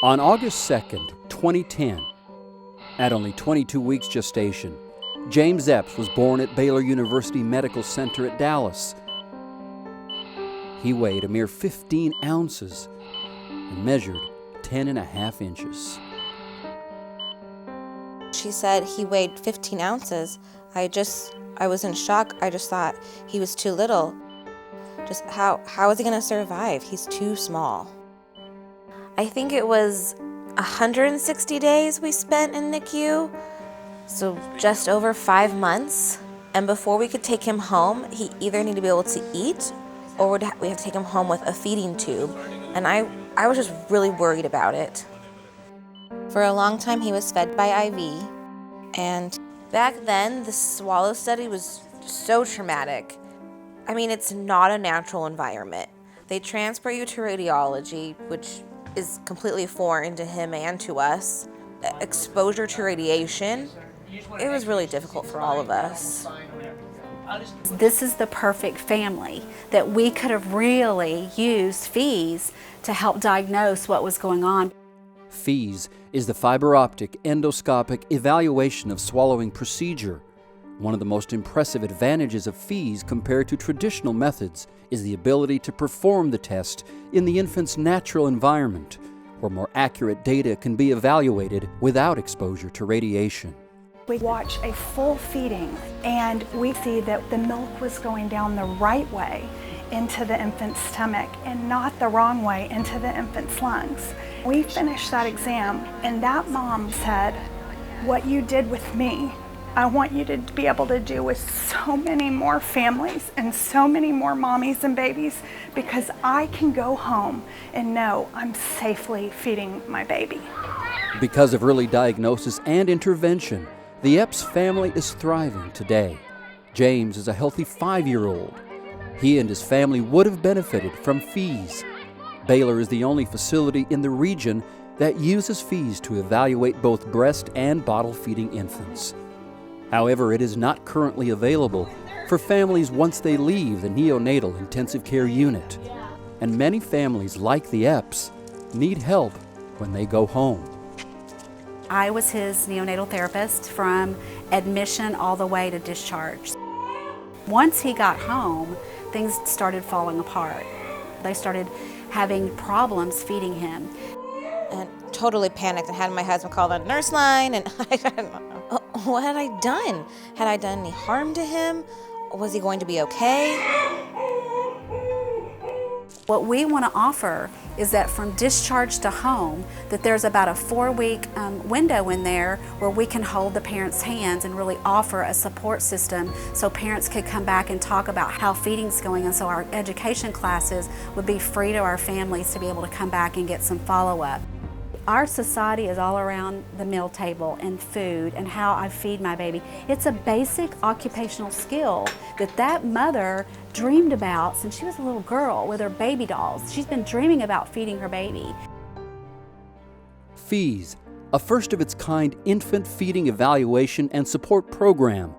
On August 2nd, 2010, at only 22 weeks gestation, James Epps was born at Baylor University Medical Center at Dallas. He weighed a mere 15 ounces and measured 10.5 inches. She said he weighed 15 ounces. I was in shock. I just thought he was too little. Just how is he going to survive? He's too small. I think it was 160 days we spent in NICU, so just over 5 months. And before we could take him home, he either needed to be able to eat or we have to take him home with a feeding tube. And I was just really worried about it. For a long time, he was fed by IV. And back then, the swallow study was so traumatic. I mean, it's not a natural environment. They transfer you to radiology, which is completely foreign to him and to us. Exposure to radiation, it was really difficult for all of us. This is the perfect family that we could have really used FEES to help diagnose what was going on. FEES is the fiber optic endoscopic evaluation of swallowing procedure. One of the most impressive advantages of FEES compared to traditional methods is the ability to perform the test in the infant's natural environment, where more accurate data can be evaluated without exposure to radiation. We watch a full feeding and we see that the milk was going down the right way into the infant's stomach and not the wrong way into the infant's lungs. We finished that exam and that mom said, "What you did with me, I want you to be able to do with so many more families and so many more mommies and babies, because I can go home and know I'm safely feeding my baby." Because of early diagnosis and intervention, the Epps family is thriving today. James is a healthy 5-year-old. He and his family would have benefited from FEES. Baylor is the only facility in the region that uses FEES to evaluate both breast and bottle-feeding infants. However, it is not currently available for families once they leave the neonatal intensive care unit. And many families like the Epps need help when they go home. I was his neonatal therapist from admission all the way to discharge. Once he got home, things started falling apart. They started having problems feeding him. And totally panicked and had my husband call the nurse line, and what had I done? Had I done any harm to him? Was he going to be okay? What we want to offer is that from discharge to home, that there's about a 4-week window in there where we can hold the parents' hands and really offer a support system so parents could come back and talk about how feeding's going, and so our education classes would be free to our families to be able to come back and get some follow-up. Our society is all around the meal table and food and how I feed my baby. It's a basic occupational skill that mother dreamed about since she was a little girl with her baby dolls. She's been dreaming about feeding her baby. FEES, a first-of-its-kind infant feeding evaluation and support program,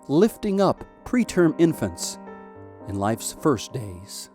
lifting up preterm infants in life's first days.